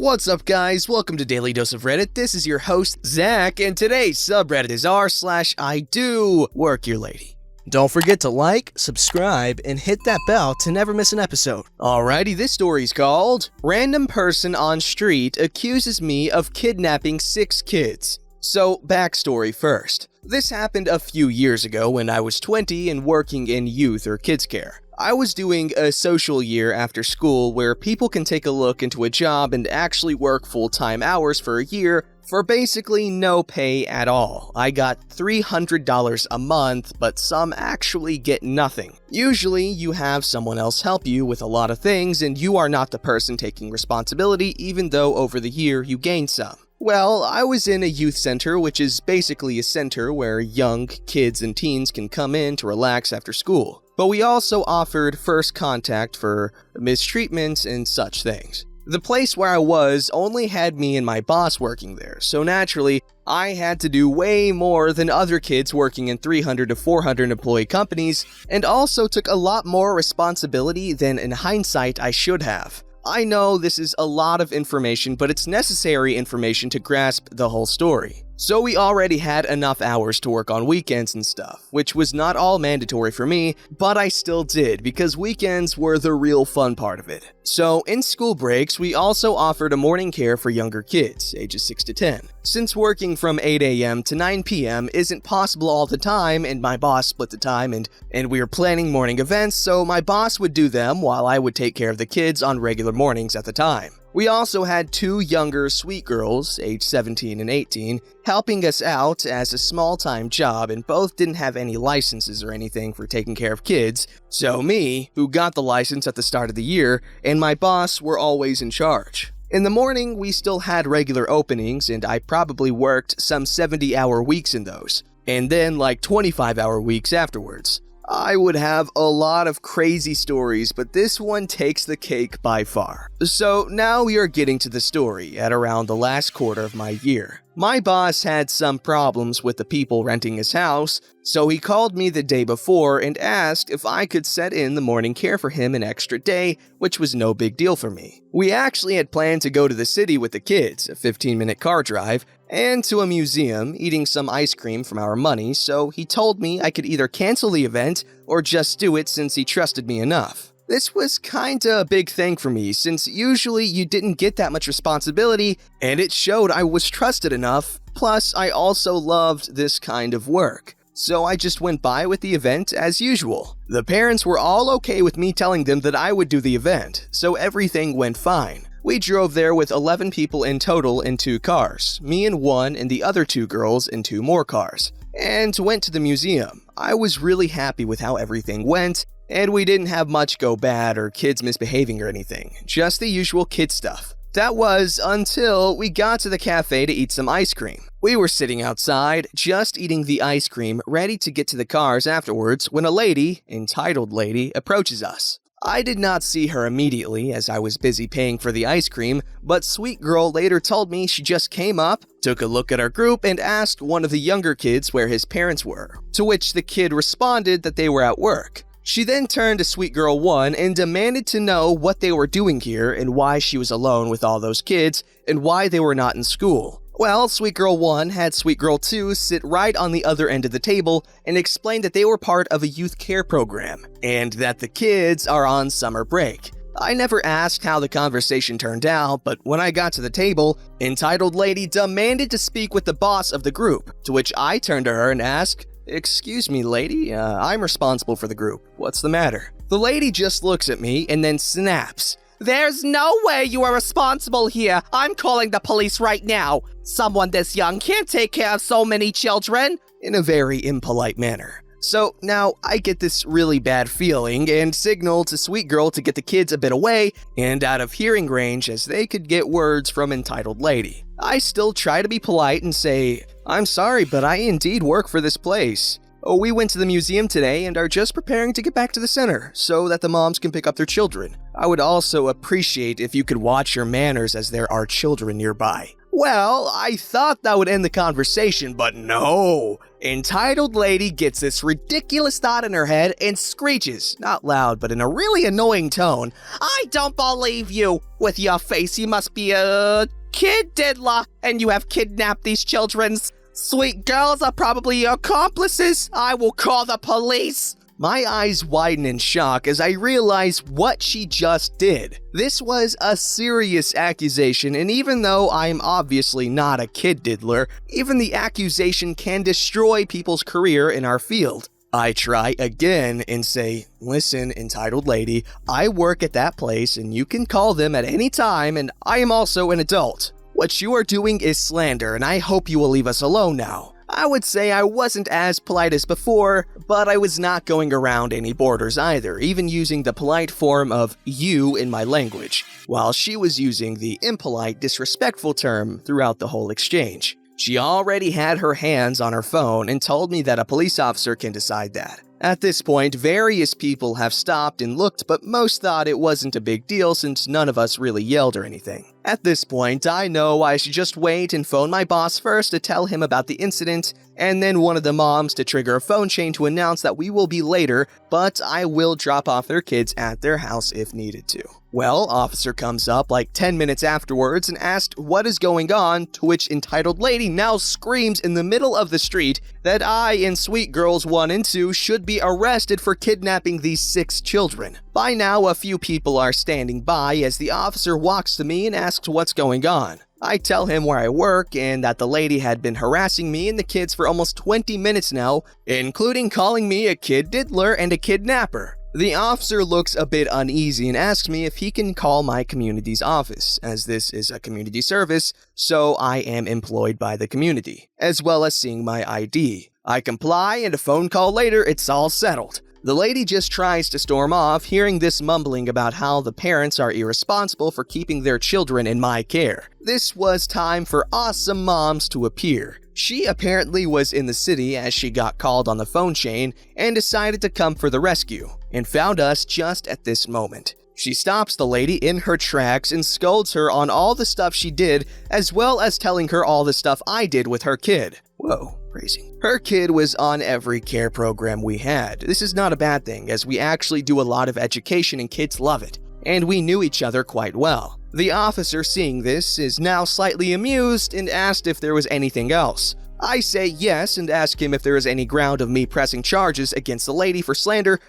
What's up, guys? Welcome to Daily Dose of Reddit. This is your host, Zach, and today's subreddit is r/IDoWorkHerelady. Don't forget to like, subscribe, and hit that bell to never miss an episode. Alrighty, this story's called Random Person on Street Accuses Me of Kidnapping 6 Kids. So, backstory first. This happened a few years ago when I was 20 and working in youth or kids care. I was doing a social year after school where people can take a look into a job and actually work full-time hours for a year for basically no pay at all. I got $300 a month, but some actually get nothing. Usually, you have someone else help you with a lot of things and you are not the person taking responsibility even though over the year you gain some. Well, I was in a youth center, which is basically a center where young kids and teens can come in to relax after school. But we also offered first contact for mistreatments and such things. The place where I was only had me and my boss working there, so naturally, I had to do way more than other kids working in 300 to 400 employee companies, and also took a lot more responsibility than in hindsight I should have. I know this is a lot of information, but it's necessary information to grasp the whole story. So we already had enough hours to work on weekends and stuff, which was not all mandatory for me, but I still did because weekends were the real fun part of it. So in school breaks, we also offered a morning care for younger kids, ages 6 to 10. Since working from 8 a.m. to 9 p.m. isn't possible all the time, and my boss split the time and we were planning morning events, so my boss would do them while I would take care of the kids on regular mornings at the time. We also had 2 younger sweet girls, age 17 and 18, helping us out as a small-time job, and both didn't have any licenses or anything for taking care of kids, so me, who got the license at the start of the year, and my boss were always in charge. In the morning, we still had regular openings, and I probably worked some 70-hour weeks in those, and then like 25-hour weeks afterwards. I would have a lot of crazy stories, but this one takes the cake by far. So now we are getting to the story at around the last quarter of my year. My boss had some problems with the people renting his house, so he called me the day before and asked if I could set in the morning care for him an extra day, which was no big deal for me. We actually had planned to go to the city with the kids, a 15-minute car drive, and to a museum, eating some ice cream from our money, so he told me I could either cancel the event or just do it since he trusted me enough. This was kinda a big thing for me since usually you didn't get that much responsibility and it showed I was trusted enough, plus I also loved this kind of work. So I just went by with the event as usual. The parents were all okay with me telling them that I would do the event, so everything went fine. We drove there with 11 people in total in 2 cars, me and one and the other 2 girls in 2 more cars, and went to the museum. I was really happy with how everything went, and we didn't have much go bad or kids misbehaving or anything, just the usual kid stuff. That was until we got to the cafe to eat some ice cream. We were sitting outside, just eating the ice cream, ready to get to the cars afterwards when a lady, entitled lady, approaches us. I did not see her immediately as I was busy paying for the ice cream, but Sweet Girl later told me she just came up, took a look at our group, and asked one of the younger kids where his parents were, to which the kid responded that they were at work. She then turned to Sweet Girl 1 and demanded to know what they were doing here and why she was alone with all those kids and why they were not in school. Well, Sweet Girl 1 had Sweet Girl 2 sit right on the other end of the table and explained that they were part of a youth care program and that the kids are on summer break. I never asked how the conversation turned out, but when I got to the table, entitled lady demanded to speak with the boss of the group, to which I turned to her and asked, "Excuse me, lady, I'm responsible for the group. What's the matter?" The lady just looks at me and then snaps. "There's no way you are responsible here. I'm calling the police right now. Someone this young can't take care of so many children," in a very impolite manner. So now I get this really bad feeling and signal to Sweet Girl to get the kids a bit away and out of hearing range as they could get words from entitled lady. I still try to be polite and say, "I'm sorry, but I indeed work for this place. We went to the museum today and are just preparing to get back to the center so that the moms can pick up their children. I would also appreciate if you could watch your manners as there are children nearby. Well, I thought that would end the conversation, but no. Entitled lady gets this ridiculous thought in her head and screeches, not loud but in a really annoying tone, "I don't believe you! With your face you must be a Kiddodler, and you have kidnapped these children's sweet girls are probably your accomplices! I will call the police!" My eyes widen in shock as I realize what she just did. This was a serious accusation, and even though I'm obviously not a Kiddodler, even the accusation can destroy people's career in our field. I try again and say, "Listen, entitled lady, I work at that place and you can call them at any time, and I am also an adult. What you are doing is slander, and I hope you will leave us alone now." I would say I wasn't as polite as before, but I was not going around any borders either, even using the polite form of you in my language, while she was using the impolite, disrespectful term throughout the whole exchange. She already had her hands on her phone and told me that a police officer can decide that. At this point, various people have stopped and looked, but most thought it wasn't a big deal since none of us really yelled or anything. At this point, I know I should just wait and phone my boss first to tell him about the incident, and then one of the moms to trigger a phone chain to announce that we will be later, but I will drop off their kids at their house if needed to. Well, officer comes up like 10 minutes afterwards and asked what is going on, to which entitled lady now screams in the middle of the street that I and Sweet Girls 1 and 2 should be arrested for kidnapping these 6 children. By now, a few people are standing by as the officer walks to me and asks what's going on. I tell him where I work and that the lady had been harassing me and the kids for almost 20 minutes now, including calling me a Kiddodler and a kidnapper. The officer looks a bit uneasy and asks me if he can call my community's office, as this is a community service, so I am employed by the community, as well as seeing my ID. I comply, and a phone call later, it's all settled. The lady just tries to storm off, hearing this mumbling about how the parents are irresponsible for keeping their children in my care. This was time for awesome moms to appear. She apparently was in the city as she got called on the phone chain and decided to come for the rescue, and found us just at this moment. She stops the lady in her tracks and scolds her on all the stuff she did, as well as telling her all the stuff I did with her kid. Whoa, crazy. Her kid was on every care program we had. This is not a bad thing, as we actually do a lot of education and kids love it, and we knew each other quite well. The officer, seeing this, is now slightly amused and asked if there was anything else. I say yes and ask him if there is any ground of me pressing charges against the lady for slander,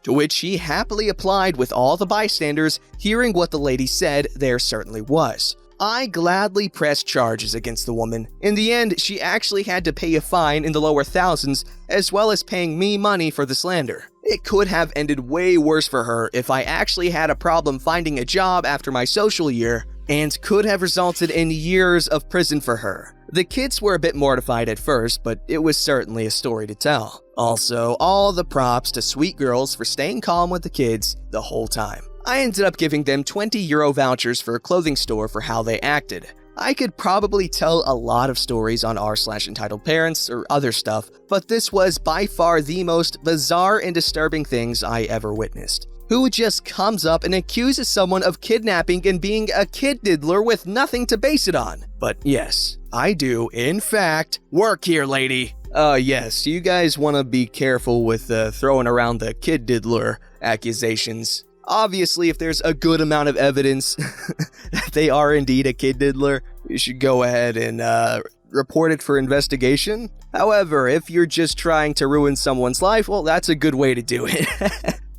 to which he happily applied with all the bystanders. Hearing what the lady said, there certainly was. I gladly pressed charges against the woman. In the end, she actually had to pay a fine in the lower thousands, as well as paying me money for the slander. It could have ended way worse for her if I actually had a problem finding a job after my social year, and could have resulted in years of prison for her. The kids were a bit mortified at first, but it was certainly a story to tell. Also, all the props to Sweet Girls for staying calm with the kids the whole time. I ended up giving them €20 vouchers for a clothing store for how they acted. I could probably tell a lot of stories on r/entitled parents or other stuff, but this was by far the most bizarre and disturbing things I ever witnessed. Who just comes up and accuses someone of kidnapping and being a Kiddodler with nothing to base it on? But yes, I do, in fact, work here, lady. Yes, you guys want to be careful with throwing around the Kiddodler accusations. Obviously, if there's a good amount of evidence that they are indeed a Kiddodler, you should go ahead and report it for investigation. However, if you're just trying to ruin someone's life, well, that's a good way to do it.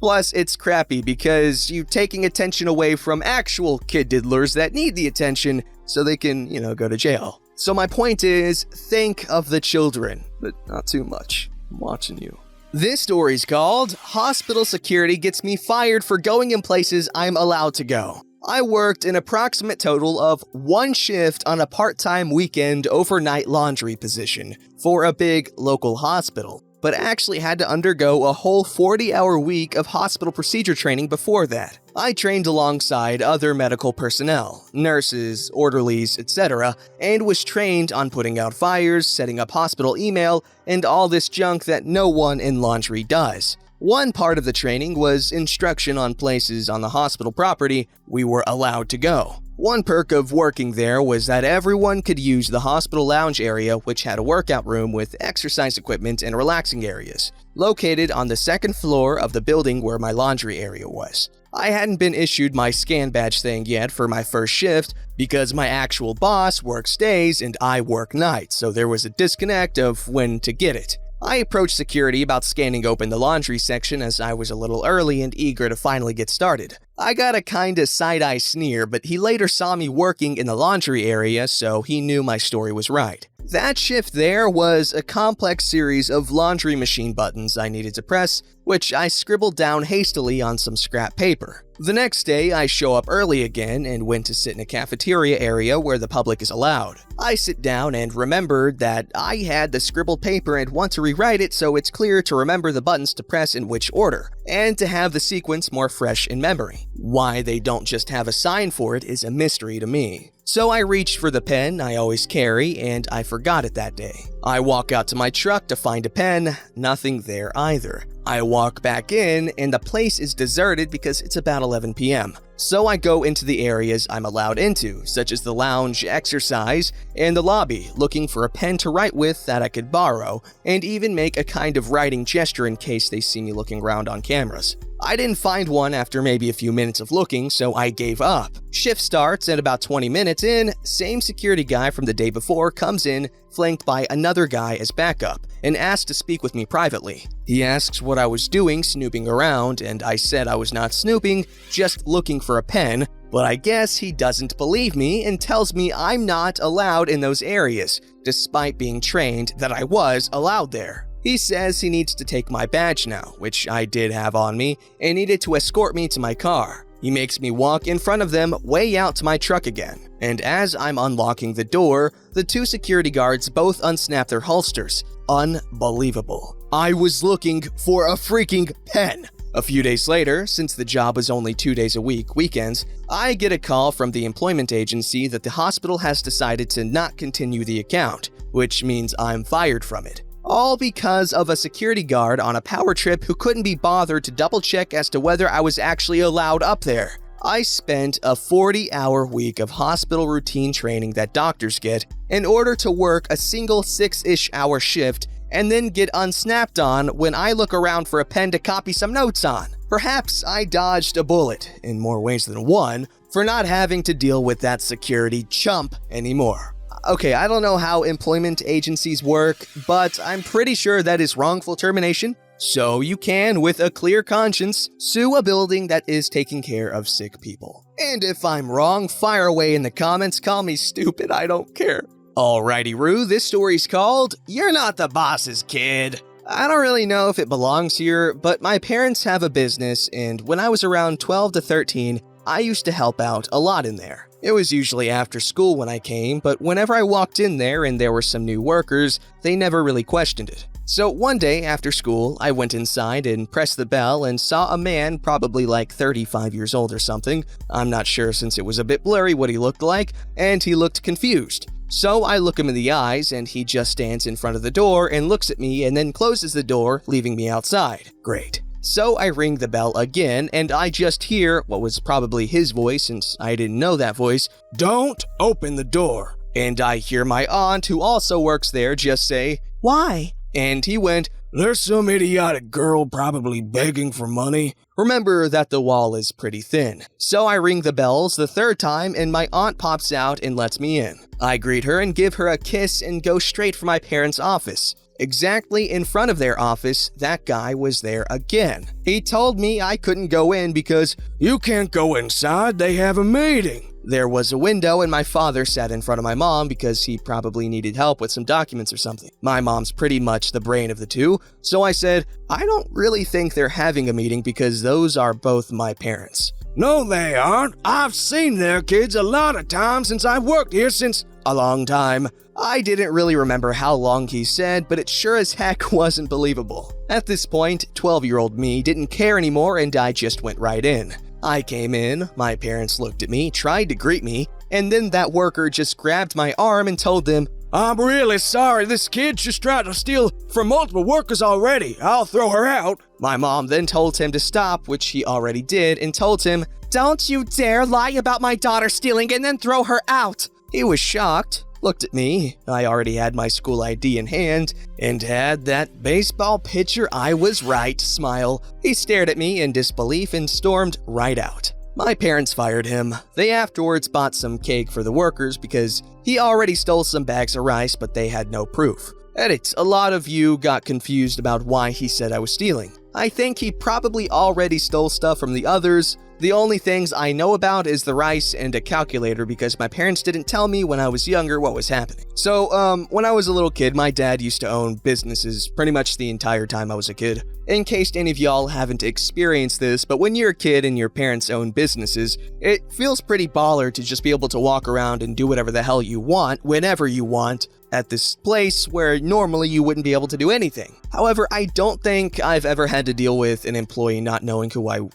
Plus, it's crappy because you're taking attention away from actual Kiddodlers that need the attention so they can, go to jail. So my point is, think of the children, but not too much. I'm watching you. This story's called Hospital Security Gets Me Fired for Going in Places I'm Allowed to Go. I worked an approximate total of 1 shift on a part-time weekend overnight laundry position for a big local hospital, but actually had to undergo a whole 40-hour week of hospital procedure training before that. I trained alongside other medical personnel, nurses, orderlies, etc., and was trained on putting out fires, setting up hospital email, and all this junk that no one in laundry does. One part of the training was instruction on places on the hospital property we were allowed to go. One perk of working there was that everyone could use the hospital lounge area, which had a workout room with exercise equipment and relaxing areas, located on the second floor of the building where my laundry area was. I hadn't been issued my scan badge thing yet for my first shift because my actual boss works days and I work nights, so there was a disconnect of when to get it. I approached security about scanning open the laundry section as I was a little early and eager to finally get started. I got a kinda side-eye sneer, but he later saw me working in the laundry area, so he knew my story was right. That shift there was a complex series of laundry machine buttons I needed to press, which I scribbled down hastily on some scrap paper. The next day, I show up early again and went to sit in a cafeteria area where the public is allowed. I sit down and remembered that I had the scribbled paper and want to rewrite it so it's clear to remember the buttons to press in which order, and to have the sequence more fresh in memory. Why they don't just have a sign for it is a mystery to me. So I reached for the pen I always carry, and I forgot it that day. I walk out to my truck to find a pen, nothing there either. I walk back in, and the place is deserted because it's about 11 p.m. So I go into the areas I'm allowed into, such as the lounge, exercise, and the lobby, looking for a pen to write with that I could borrow, and even make a kind of writing gesture in case they see me looking around on cameras. I didn't find one after maybe a few minutes of looking, so I gave up. Shift starts, and about 20 minutes in, same security guy from the day before comes in, flanked by another guy as backup, and asks to speak with me privately. He asks what I was doing snooping around, and I said I was not snooping, just looking for a pen, but I guess he doesn't believe me and tells me I'm not allowed in those areas, despite being trained that I was allowed there. He says he needs to take my badge now, which I did have on me, and needed to escort me to my car. He makes me walk in front of them way out to my truck again, and as I'm unlocking the door, the two security guards both unsnap their holsters. Unbelievable. I was looking for a freaking pen. A few days later, since the job was only 2 days a week, weekends, I get a call from the employment agency that the hospital has decided to not continue the account, which means I'm fired from it. All because of a security guard on a power trip who couldn't be bothered to double check as to whether I was actually allowed up there. I spent a 40-hour week of hospital routine training that doctors get in order to work a single 6-ish hour shift and then get unsnapped on when I look around for a pen to copy some notes on. Perhaps I dodged a bullet, in more ways than one, for not having to deal with that security chump anymore. Okay, I don't know how employment agencies work, but I'm pretty sure that is wrongful termination. So you can, with a clear conscience, sue a building that is taking care of sick people. And if I'm wrong, fire away in the comments, call me stupid, I don't care. Alrighty, Rue, this story's called You're Not the Boss's Kid. I don't really know if it belongs here, but my parents have a business, and when I was around 12 to 13, I used to help out a lot in there. It was usually after school when I came, but whenever I walked in there and there were some new workers, they never really questioned it. So one day after school, I went inside and pressed the bell and saw a man probably like 35 years old or something. I'm not sure since it was a bit blurry what he looked like, and he looked confused. So I look him in the eyes and he just stands in front of the door and looks at me and then closes the door, leaving me outside. Great. So I ring the bell again, and I just hear what was probably his voice, since I didn't know that voice, "Don't open the door." And I hear my aunt, who also works there, just say, "Why?" And he went, "There's some idiotic girl probably begging for money." Remember that the wall is pretty thin. So I ring the bells the third time, and my aunt pops out and lets me in. I greet her and give her a kiss and go straight for my parents' office. Exactly in front of their office, that guy was there again. He told me I couldn't go in because, "You can't go inside, they have a meeting." There was a window and my father sat in front of my mom because he probably needed help with some documents or something. My mom's pretty much the brain of the two, so I said, "I don't really think they're having a meeting because those are both my parents." "No, they aren't. I've seen their kids a lot of times since I've worked here since a long time." I didn't really remember how long he said, but it sure as heck wasn't believable. At this point, 12-year-old me didn't care anymore and I just went right in. I came in, my parents looked at me, tried to greet me, and then that worker just grabbed my arm and told them, "I'm really sorry, this kid's just tried to steal from multiple workers already. I'll throw her out." My mom then told him to stop, which he already did, and told him, Don't you dare lie about my daughter stealing and then throw her out. He was shocked, looked at me. I already had my school ID in hand and had that baseball pitcher I was right smile. He stared at me in disbelief and stormed right out. My parents fired him. They afterwards bought some cake for the workers because he already stole some bags of rice, but they had no proof. Edit, a lot of you got confused about why he said I was stealing. I think he probably already stole stuff from the others. The only things I know about is the rice and a calculator because my parents didn't tell me when I was younger what was happening. So, when I was a little kid, my dad used to own businesses pretty much the entire time I was a kid. In case any of y'all haven't experienced this, but when you're a kid and your parents own businesses, it feels pretty baller to just be able to walk around and do whatever the hell you want, whenever you want, at this place where normally you wouldn't be able to do anything. However, I don't think I've ever had to deal with an employee not knowing who it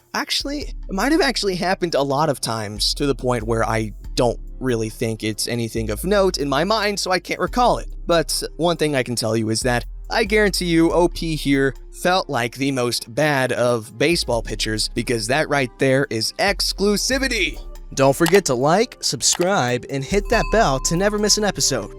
might have actually happened a lot of times to the point where I don't really think it's anything of note in my mind, so I can't recall it. But one thing I can tell you is that I guarantee you OP here felt like the most bad of baseball pitchers because that right there is exclusivity. Don't forget to like, subscribe, and hit that bell to never miss an episode.